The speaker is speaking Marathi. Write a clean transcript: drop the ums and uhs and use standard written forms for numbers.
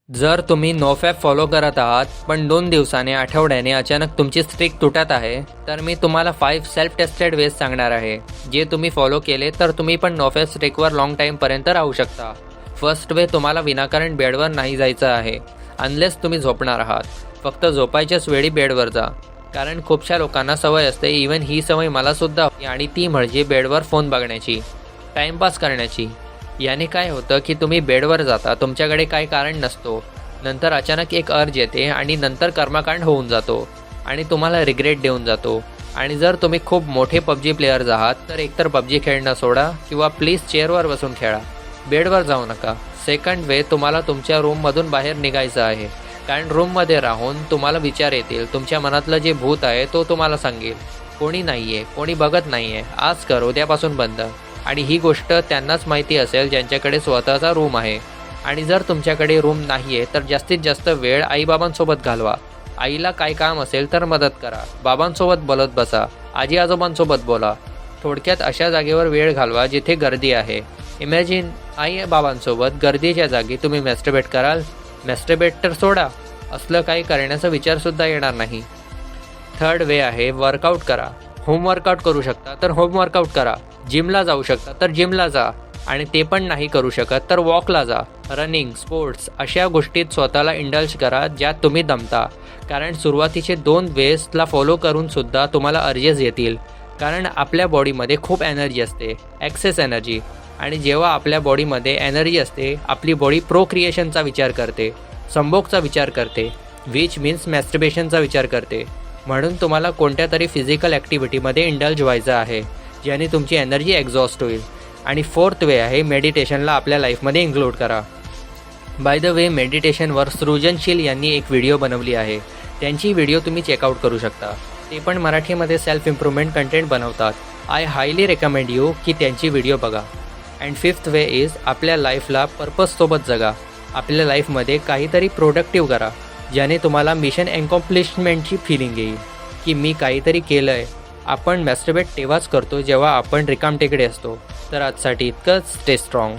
जर तुम्ही नोफॅप फॉलो करत आहात पण 2 दिवसाने आठवड्याने अचानक तुमची स्ट्रिक तुटत आहे, तर मी तुम्हाला 5 सेल्फ टेस्टेड वेज सांगणार आहे, जे तुम्ही फॉलो केले तर तुम्ही पण नोफॅप स्ट्रिकवर लॉंग टाईमपर्यंत राहू शकता. फर्स्ट वे, तुम्हाला विनाकारण बेडवर नाही जायचं आहे अनलेस तुम्ही झोपणार आहात. फक्त झोपायच्याच वेळी बेडवर जा, कारण खूपशा लोकांना सवय असते, इवन ही सवय मलासुद्धा होती, आणि ती म्हणजे बेडवर फोन बघण्याची, टाईमपास करण्याची. याने काय होतं की तुम्ही बेडवर जाता, तुमच्याकडे काही कारण नसतो, नंतर अचानक एक अर्ज येते आणि नंतर कर्मकांड होऊन जातो आणि तुम्हाला रिग्रेट देऊन जातो. आणि जर तुम्ही खूप मोठे पबजी प्लेयर्स आहात तर एकतर पबजी खेळणं सोडा किंवा प्लीज चेअरवर बसून खेळा, बेडवर जाऊ नका. सेकंड वे, तुम्हाला तुमच्या रूममधून बाहेर निघायचं आहे, कारण रूममध्ये राहून तुम्हाला विचार येतील, तुमच्या मनातलं जे भूत आहे तो तुम्हाला सांगेल कोणी नाही आहे, कोणी बघत नाही आहे, आज कर, उद्यापासून बंद. आणि ही गोष्ट त्यांनाच माहिती असेल ज्यांच्याकडे स्वतःचा रूम आहे. आणि जर तुमच्याकडे रूम नाही आहे तर जास्तीत जास्त वेळ आईबाबांसोबत घालवा. आईला काय काम असेल तर मदत करा, बाबांसोबत बोलत बसा, आजी आजोबांसोबत बोला. थोडक्यात अशा जागेवर वेळ घालवा जिथे गर्दी आहे. इमॅजिन, आई बाबांसोबत गर्दीच्या जागी तुम्ही मॅस्टरबेट कराल. मॅस्टरबेट तर सोडा, असलं काही करण्याचा विचारसुद्धा येणार नाही. थर्ड वे आहे, वर्कआउट करा. होम वर्कआउट करू शकता तर होम वर्कआउट करा, जिमला जाऊ शकता तर जिमला जा, आणि ते पण नाही करू शकत तर वॉकला जा. रनिंग, स्पोर्ट्स अशा गोष्टीत स्वतःला इंडल्ज करा ज्यात तुम्ही दमता, कारण सुरुवातीचे 2 वेजला फॉलो करूनसुद्धा तुम्हाला अर्जेस येतील, कारण आपल्या बॉडीमध्ये खूप एनर्जी असते, ॲक्सेस एनर्जी. आणि जेव्हा आपल्या बॉडीमध्ये एनर्जी असते, आपली बॉडी प्रोक्रिएशनचा विचार करते, संभोगचा विचार करते, विच मीन्स मॅस्टरबेशनचा विचार करते. म्हणून तुम्हाला कोणत्या तरी फिजिकल ॲक्टिव्हिटीमध्ये इंडल्ज व्हायचं आहे, ज्याने तुमची एनर्जी एक्झॉस्ट होईल. आणि फोर्थ वे आहे, मेडिटेशनला आपल्या लाईफमध्ये इन्क्लूड करा. बाय द वे, मेडिटेशनवर सृजनशील यांनी एक व्हिडिओ बनवली आहे, त्यांची व्हिडिओ तुम्ही चेकआउट करू शकता. ते पण मराठीमध्ये सेल्फ इम्प्रूव्हमेंट कंटेंट बनवतात. आय हायली रेकमेंड यू की त्यांची व्हिडिओ बघा. अँड फिफ्थ वे इज, आपल्या लाईफला पर्पजसोबत जगा. आपल्या लाईफमध्ये काहीतरी प्रोडक्टिव्ह करा, ज्याने तुम्हाला मिशन अकॉम्प्लिशमेंटची फिलिंग येईल की मी काहीतरी केलं आहे. आपण मॅस्टरबेट तेव्हाच करतो जेव्हा आपण रिकामटेकडे असतो. तर आजसाठी इतकंच. Stay strong.